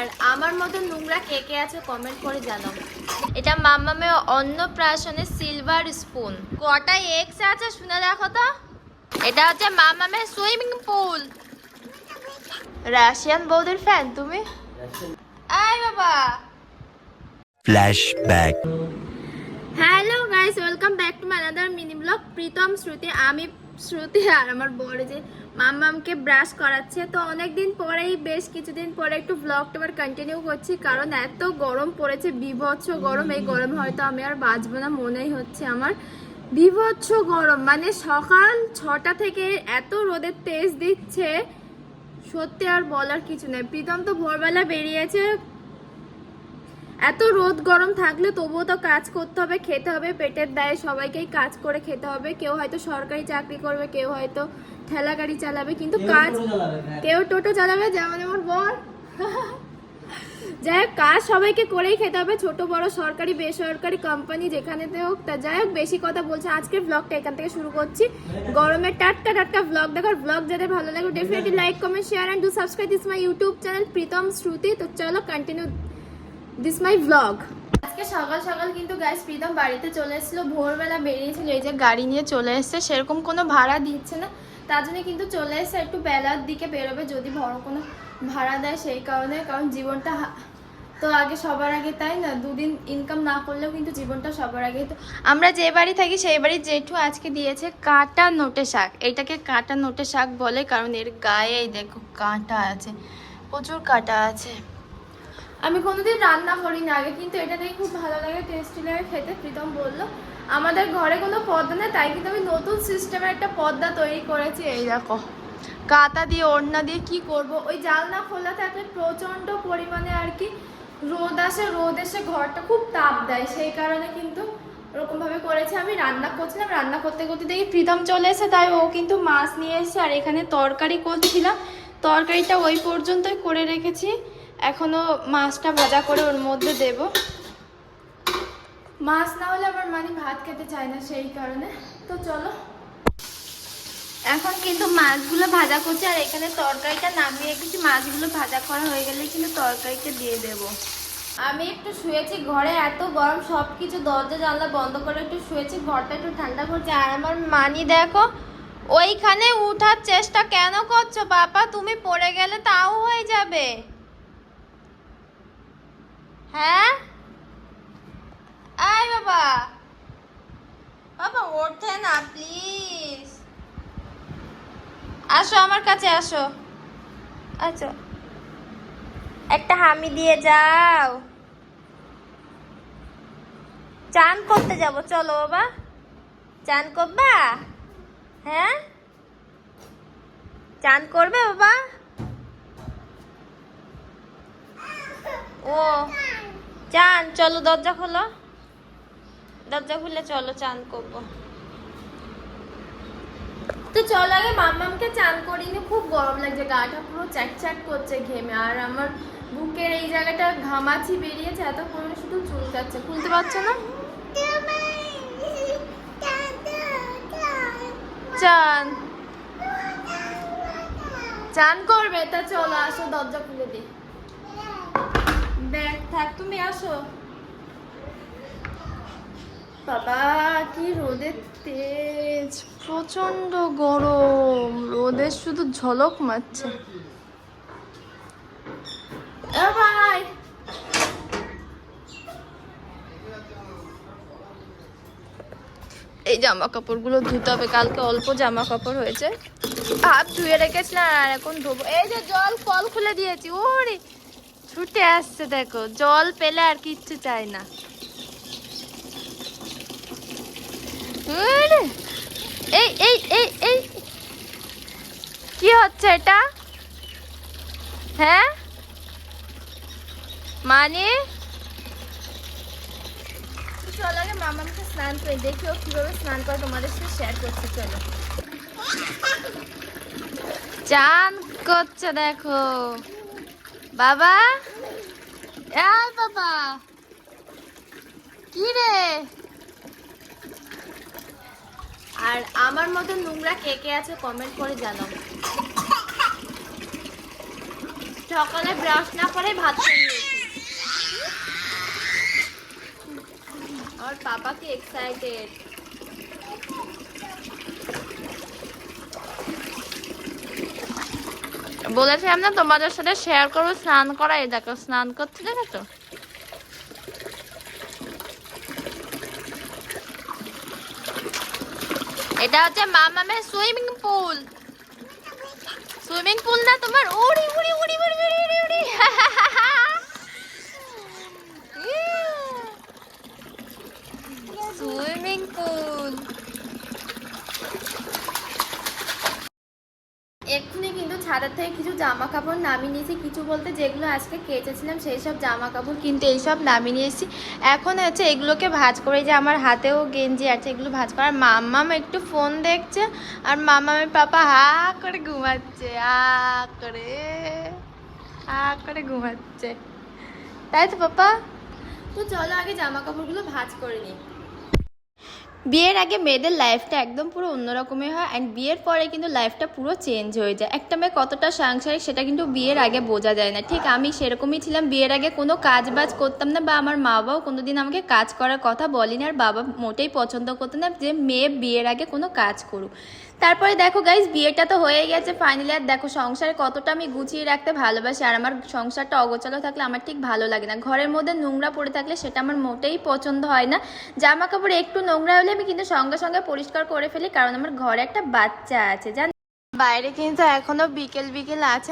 আর আমার মতো নোংরা কে কে আছে কমেন্ট করে জানাও। এটা মাম্মামে অন্নপ্রাশনের সিলভার স্পুন। কটা এক্স আছে শুনে দেখো তো। এটা হচ্ছে মাম্মামের সুইমিং পুল। রাশিয়ান বৌদের ফ্যান তুমি? আয় বাবা। Flashback. Hello guys, welcome back to my another mini blog. Pritam Shruti, আমি শ্রুতি আর আমার বড় যে মাম্মামকে ব্রাশ করাচ্ছে। তো অনেকদিন পরেই, বেশ কিছুদিন পরে একটু ব্লগটা আবার কন্টিনিউ করছি, কারণ এত গরম পড়েছে, বীভৎস গরম। এই গরমে হয়তো আমি আর বাঁচবো না মনেই হচ্ছে আমার। বীভৎস গরম, মানে সকাল 6টা থেকে এত রোদের তেজ দিচ্ছে, সত্যি আর বলার কিছু নেই। প্রীতম তো ভোরবেলা বেরিয়েছে। এত রোদ গরম থাকলে তবুও তো কাজ করতে হবে, খেতে হবে, পেটের দায়ে সবাইকেই কাজ করে খেতে হবে। কেউ হয়তো সরকারি চাকরি করবে, কেউ হয়তো ঠেলা গাড়ি চালাবে, কিন্তু কাজ কেউ টোটো চালাবে, যেমন আমার বর। যাই হোক, কাজ সবাইকে করেই খেতে হবে, ছোট বড়, সরকারি বেসরকারি কোম্পানি যেখানেতে হোক। তা যাই হোক, বেশি কথা বলছে, আজকের ব্লগটা এখান থেকে শুরু করছি। গরমের টাটকা টাটকা ব্লগ দেখার, ব্লগ যাদের ভালো লাগে definitely like, comment, share and do subscribe this my YouTube channel Pritam Shruti. তো চলো কন্টিনিউ দিস মাই ব্লগ। আজকে সকাল সকাল কিন্তু গাইস প্রীতম বাড়িতে চলে এসেছিল, ভোরবেলা বেরিয়েছিল, এই যে গাড়ি নিয়ে চলে এসছে। সেরকম কোনো ভাড়া দিচ্ছে না, তার জন্য কিন্তু চলে এসছে। একটু বেলার দিকে বেরোবে, যদি বড় কোনো ভাড়া দেয় সেই কারণে। কারণ জীবনটা তো আগে, সবার আগে, তাই না? দুদিন ইনকাম না করলেও কিন্তু জীবনটা সবার আগে। তো আমরা যে বাড়ি থাকি সেই বাড়ির জেঠু আজকে দিয়েছে কাঁটা নোটে শাক। এইটাকে কাঁটা নোটে শাক বলে, কারণ এর গায়ে দেখো কাঁটা আছে, প্রচুর কাঁটা আছে। আমি কোনোদিন রান্না করি না আগে, কিন্তু এটা দেখে খুব ভালো লাগে, টেস্টি লাগে খেতে। প্রীতম বললো আমাদের ঘরে কোনো পদ্মা নেই, তাই কিন্তু আমি নতুন সিস্টেমের একটা পদ্মা তৈরি করেছি। এই দেখো, কাঁটা দিয়ে, ওড়না দিয়ে কি করব। ওই জানলা খোলা থাকলে প্রচণ্ড পরিমাণে আর কি রোদ আসে, রোদ এসে ঘরটা খুব তাপ দেয়, সেই কারণে কিন্তু ওরকমভাবে করেছি। আমি রান্না করছিলাম, রান্না করতে করতে দেখি প্রীতম চলে এসে, তাই ও কিন্তু মাছ নিয়ে এসে, আর এখানে তরকারি করছিলাম। তরকারিটা ওই পর্যন্তই করে রেখেছি, এখনো মাছটা ভাজা করে ওর মধ্যে দেব। মাছ না হলে আমার মানে ভাত খেতে চায় না, সেই কারণে। তো চলো, এখন কিন্তু মাছগুলো ভাজা করছি, আর এখানে তরকারিটা নামিয়ে রেখেছি। মাছগুলো ভাজা করা হয়ে গেলে কিন্তু তরকারিটা দিয়ে দেব। আমি একটু শুয়েছি, ঘরে এত গরম, সব কিছু দরজা জানলা বন্ধ করে একটু শুয়েছি, ঘরটা একটু ঠান্ডা করছে। আর আমার মানি দেখো, ওইখানে উঠার চেষ্টা কেন করছো বাবা? তুমি পড়ে গেলে তাও হয়ে যাবে। হ্যাঁ, আয় বাবা, বাবা ওঠে না প্লিজ, আসো আমার কাছে, আসো, আচ্ছা একটা হামি দিয়ে যাও। চান করতে যাব, চলো বাবা, চান করবা? হ্যাঁ, চান করবে বাবা? ও চান, চলো দরজা খোলো, দরজা খুলে চলো চান করবো। তো চলো আগে মাম্মামকে চান করিনি, খুব গরম লাগছে, গাটা পুরো চ্যাটচ্যাট করছে ঘেমে। আর আমার বুকের এই জায়গাটা ঘামাচি বেরিয়েছে, এত পরিমাণে শুধু চুলকাচ্ছে, খুলতে পারছো না। চান চান করবে? তা চলো আসো, দরজা খুলে দিই। ব্যাগ থাক, তুমি আসো। বাবা কি রোদের তেজ, প্রচন্ড গরম, রোদের শুধু ঝলক মারছে। ভাই এই জামা কাপড়গুলো ধুতে হবে, কালকে অল্প জামা কাপড় হয়েছে, হাত ধুয়ে রেখেছিলাম আর এখন ধোবো। এই যে জল কল খুলে দিয়েছি, ওরে ছুটে আসছে দেখো, জল পেলে আর কিচ্ছু চাই না। এই এই এই এই কি হচ্ছে এটা? হ্যাঁ মানে চলো আগে মামাকে স্নান করে দেখি, ও কিভাবে স্নান করে তোমাদের সাথে শেয়ার করছি। চলো, চান করছে দেখো বাবা। এই বাবা, কি রে? আর আমার মতো নোংরা কে কে আছে কমেন্ট করে জানাও। সকালে ব্রাশ না করে ভাত খেয়ে নিয়েছি। আর পাপা কি এক্সাইটেড। বলেছিলাম না তোমাদের সাথে শেয়ার করবো স্নান করা, এই দেখো স্নান করছে, দেখো তো। এটা হচ্ছে মামামের সুইমিং পুল। সুইমিং পুল না তোমার, উড়ি উড়ি উড়ি উড়ি উড়ি উড়ি উড়ি। Swimming pool. এক্ষুনি কিন্তু ছাদের থেকে কিছু জামা কাপড় নামিয়ে নিয়েছি, কিছু বলতে যেগুলো আজকে কেচেছিলাম সেই সব জামা কাপড় কিন্তু এইসব নামিয়ে নিয়েছি। এখন হচ্ছে এগুলোকে ভাঁজ করে, যে আমার হাতেও গেঞ্জি আছে, এগুলো ভাঁজ করে। আর মাম্মাম একটু ফোন দেখছে, আর মাম্মামের পাপা হা করে ঘুমাচ্ছে, করে ঘুমাচ্ছে, তাই তো পাপা? তো চলো আগে জামা কাপড়গুলো ভাঁজ করে নিই। বিয়ের আগে মেয়েদের লাইফটা একদম পুরো অন্যরকমের হয়, অ্যান্ড বিয়ের পরে কিন্তু লাইফটা পুরো চেঞ্জ হয়ে যায়। একটা মেয়ে কতটা সাংসারিক সেটা কিন্তু বিয়ের আগে বোঝা যায় না। ঠিক আমি সেরকমই ছিলাম, বিয়ের আগে কোনো কাজ বাজ করতাম না, বা আমার মা বাবাও কোনোদিন আমাকে কাজ করার কথা বলেনি, আর বাবা মোটেই পছন্দ করতো না যে মেয়ে বিয়ের আগে কোনো কাজ করুক। তারপরে দেখো গাইজ, বিয়েটা তো হয়ে গেছে ফাইনালি। আর দেখো সংসারে কতটা আমি গুছিয়ে রাখতে ভালোবাসি, আর আমার সংসারটা অগোছালো থাকলে আমার ঠিক ভালো লাগে না। ঘরের মধ্যে নোংরা পড়ে থাকলে সেটা আমার মোটেই পছন্দ হয় না। জামা কাপড় একটু নোংরা হলে আমি কিন্তু সঙ্গে সঙ্গে পরিষ্কার করে ফেলি, কারণ আমার ঘরে একটা বাচ্চা আছে জান। বাইরে কিন্তু এখনো বিকেল বিকেল আছে।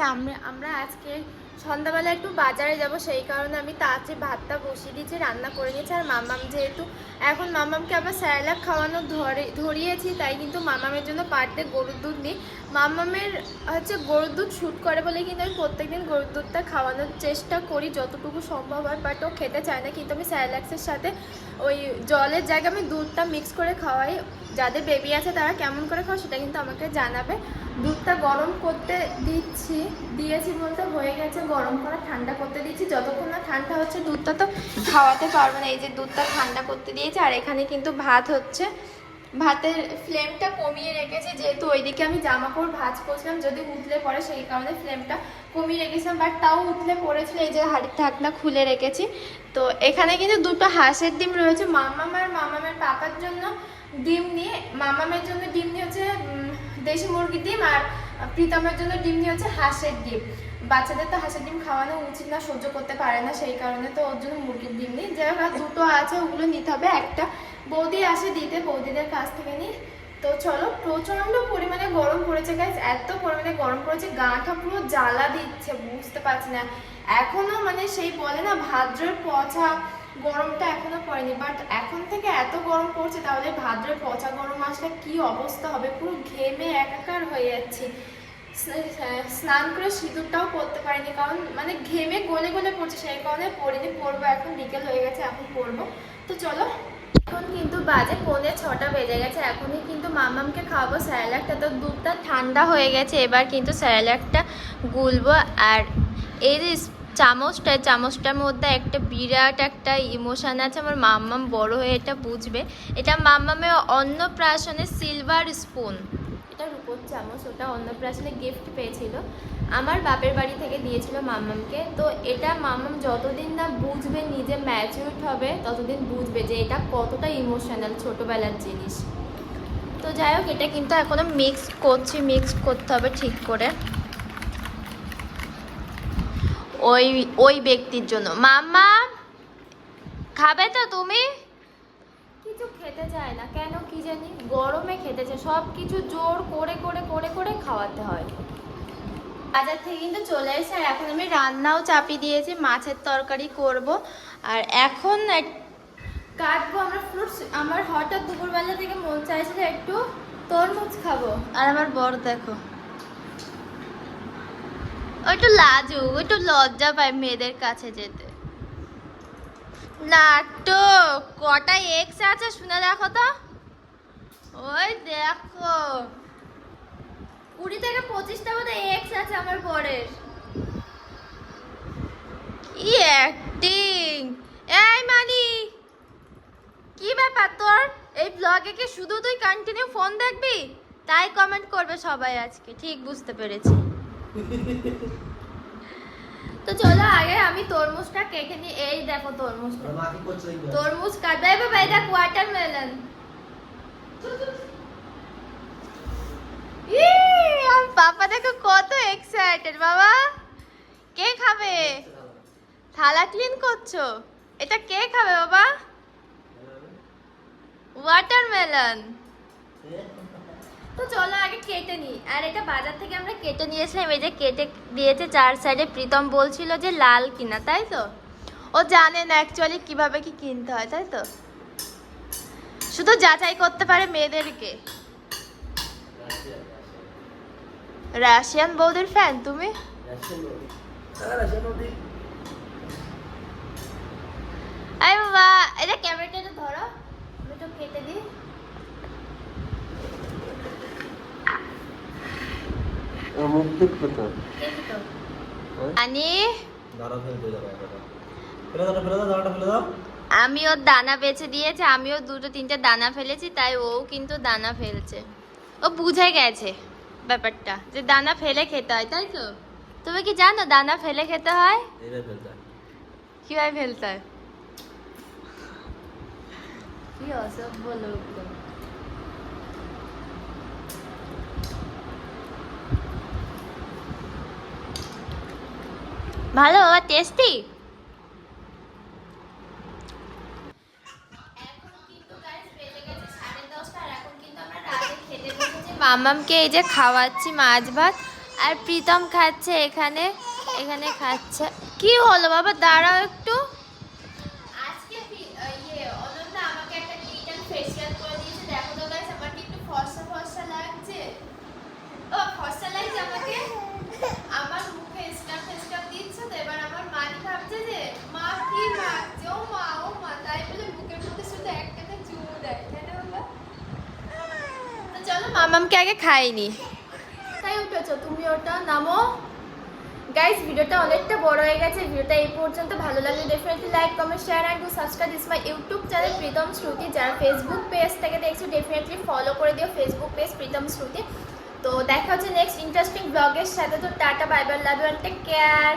আমরা আজকে সন্ধ্যাবেলা একটু বাজারে যাব, সেই কারণে আমি তাড়াতাড়ি ভাতটা বসিয়ে দিয়েছি, রান্না করে নিয়েছি। আর মামাম যেহেতু এখন মামামকে আবার স্যালাড খাওয়ানো ধরিয়েছি, তাই কিন্তু মামামের জন্য পার্টে গরুর দুধ নিই। মামামের হচ্ছে গরুর দুধ শ্যুট করে বলে কিন্তু আমি প্রত্যেকদিন গরুর দুধটা খাওয়ানোর চেষ্টা করি যতটুকু সম্ভব হয়, বাট ও খেতে চায় না। কিন্তু আমি স্যালাডসের সাথে ওই জলের জায়গায় আমি দুধটা মিক্স করে খাওয়াই। যাদের বেবি আছে তারা কেমন করে খাও সেটা কিন্তু আমাকে জানাবে। দুধটা গরম করতে দিয়েছি বলতে হয়ে গেছে, গরম করা ঠান্ডা করতে দিয়েছি। যতক্ষণ না ঠান্ডা হচ্ছে দুধটা তো খাওয়াতে পারবে না, এই যে দুধটা ঠান্ডা করতে দিয়েছি। আর এখানে কিন্তু ভাত হচ্ছে, ভাতের ফ্লেমটা কমিয়ে রেখেছি, যেহেতু ওইদিকে আমি জামা কাপড় ভাঁজ করছিলাম, যদি উতলে পড়ে সেই কারণে ফ্লেমটা কমিয়ে রেখেছিলাম, বাট তাও উতলে পড়েছিল। এই যে হাঁড়ির ঢাকনা খুলে রেখেছি। তো এখানে কিন্তু দুটো হাঁসের ডিম রয়েছে, মামামের পাপার জন্য ডিম নিয়ে, মামামের জন্য ডিম নিয়ে হচ্ছে দেশি মুরগির ডিম, আর প্রীতমের জন্য ডিম নিয়ে হচ্ছে হাঁসের ডিম। বাচ্চাদের তো হাঁসের ডিম খাওয়ানো উচিত না, সহ্য করতে পারে না, সেই কারণে তো ওর জন্য মুরগির ডিম নিই। যাই হোক, দুটো আছে, ওগুলো নিতে হবে। একটা বৌদি আসে দিতে, বৌদিদের কাছ থেকে নিই। তো চলো, প্রচণ্ড পরিমাণে গরম পড়েছে গাইস, এত পরিমাণে গরম পড়েছে গাটা পুরো জ্বালা দিচ্ছে, বুঝতে পারছি না। এখনো মানে সেই বলে না ভাদ্রের পচা গরমটা এখনো পড়েনি, বাট এখন থেকে এত গরম পড়ছে, তাহলে ভাদ্রের পচা গরম আসলে কি অবস্থা হবে। পুরো ঘেমে একাকার হয়ে যাচ্ছি। স্নান করে সিঁদুরটাও পরতে পারিনি, কারণ মানে ঘেমে গলে গলে পড়ছে, সেই কারণে পরিনি। পরবো, এখন বিকেল হয়ে গেছে, এখন পরবো। তো চলো, এখন কিন্তু বাজে 5:45 বেজে গেছে। এখনই কিন্তু মামামকে খাওয়াবো স্যালাডটা। তো দুধটা ঠান্ডা হয়ে গেছে, এবার কিন্তু স্যালাডটা গুলবো। আর এই যে চামচটার মধ্যে একটা বিরাট একটা ইমোশন আছে, আমার মাম্মাম বড় হয়ে এটা বুঝবে। এটা মাম্মামের অন্নপ্রাশনের সিলভার স্পুন, এটা রূপোর চামচ, ওটা অন্নপ্রাশনে গিফট পেয়েছিল, আমার বাপের বাড়ি থেকে দিয়েছিল মাম্মামকে। তো এটা মাম্মাম যতদিন না বুঝবে, নিজে ম্যাচিউরড হবে, ততদিন বুঝবে যে এটা কতটা ইমোশনাল, ছোটোবেলার জিনিস। তো যাই হোক, এটা কিন্তু এখনও মিক্স করতে হবে ঠিক করে ওই ব্যক্তির জন্য। মাম্মা খাবে তো তুমি? কিছু খেতে চায় না কেন কি জানি, গরমে খেতে চায়, সব কিছু জোর করে করে করে করে খাওয়াতে হয়। বাজার থেকে কিন্তু চলে এসে, আর এখন আমি রান্নাও চাপিয়ে দিয়েছি, মাছের তরকারি করব। আর এখন কাটবো আমরা ফ্রুটস। আমার হঠাৎ দুপুরবেলা থেকে মন চাইছিল একটু তরমুজ খাবো, আর আমার বর দেখো একটু লাজুক, একটু লজ্জা পায় মেয়েদের কাছে যেতে। নাটক কটা এক্স আছে শুনে দেখো তো, ওই দেখো 20 থেকে 25টা মতো এক্স আছে আমার বরের। কি অ্যাক্টিং! এই মানি, কি ব্যাপার তোর? এই ব্লগে কি শুধু তুই কন্টিনিউ ফোন দেখবি? তাই কমেন্ট করবে সবাই আজকে, ঠিক বুঝতে পেরেছি। তো চলো আগে আমি তরমুজটা কেটে নিই। এই দেখো তরমুজটা, তরমুজ কাটবে বাবা। এটা ওয়াটারমেলন। আর পাপা দেখো কত এক্সাইটেড। বাবা কে খাবে? থালা ক্লিন করছো। এটা কে খাবে বাবা? ওয়াটারমেলন। তো চলো আগে কেটে নিই। আর এটা বাজার থেকে আমরা কেটে নিয়েছিলাম। এই যে কেটে দিয়েছে চার সাইডে। প্রীতম বলছিল যে লাল কিনা, তাই তো? ও জানে না অ্যাকচুয়ালি কিভাবে কি কিনতে হয়, তাই তো? শুধু যাচাই করতে পারে মেয়েদেরকে। রাশিয়ান বৌদির ফ্যান তুমি? আরে বাবা, এটা ক্যামেরাটা ধরো, আমি তো কেটে দিই। আমি ওর দানা বেছে দিয়েছে, আমিও দুটো তিনটে দানা ফেলেছি, তাই ও কিন্তু দানা ফেলছে। ও বুঝে গেছে ব্যাপারটা যে দানা ফেলে খেতে হয়, তাই তো? তুমি কি জানো দানা ফেলে খেতে হয়? কিভাবে ফেলতে হয়? কি অসভ্য লোক। ভালো বাবা, টেস্টি। মামামকে এই যে খাওয়াচ্ছি মাছ ভাত, আর প্রীতম খাচ্ছে এখানে এখানে খাচ্ছে। কি হলো বাবা, দাঁড়াও একটু। আজকে অনন্যা আমাকে একটা ডিটেল ফেসিয়াল করে দিয়েছে। দেখো তো গাইস, আমার কি একটু ফর্সা ফর্সা লাগছে? ও ফর্সা লাগছে আমাকে। আমার মুখে স্কার্ফ দিচ্ছে তো। এবার আমার মানি ভাবছে যে মা কি মাখছে। ও মা তাই বলে মুখের মধ্যে শুধু একটা চুমু দেয়, তাই না বাবা? তো চলো মামামকে আগে খাইনি। তাই উঠেছো তুমি, ওটা নামো। গাইস ভিডিওটা অনেকটা বড় হয়ে গেছে। ভিডিওটা এই পর্যন্ত। ভালো লাগলে definitely like comment share and subscribe this my YouTube channel Pritam Shruti. যারা ফেসবুক পেজ থেকে দেখছো ডেফিনেটলি ফলো করে দিও ফেসবুক পেজ প্রীতম শ্রুতি। তো দেখা হচ্ছে নেক্সট ইন্টারেস্টিং ব্লগের সাথে। তো টাটা, bye bye, love you and take care.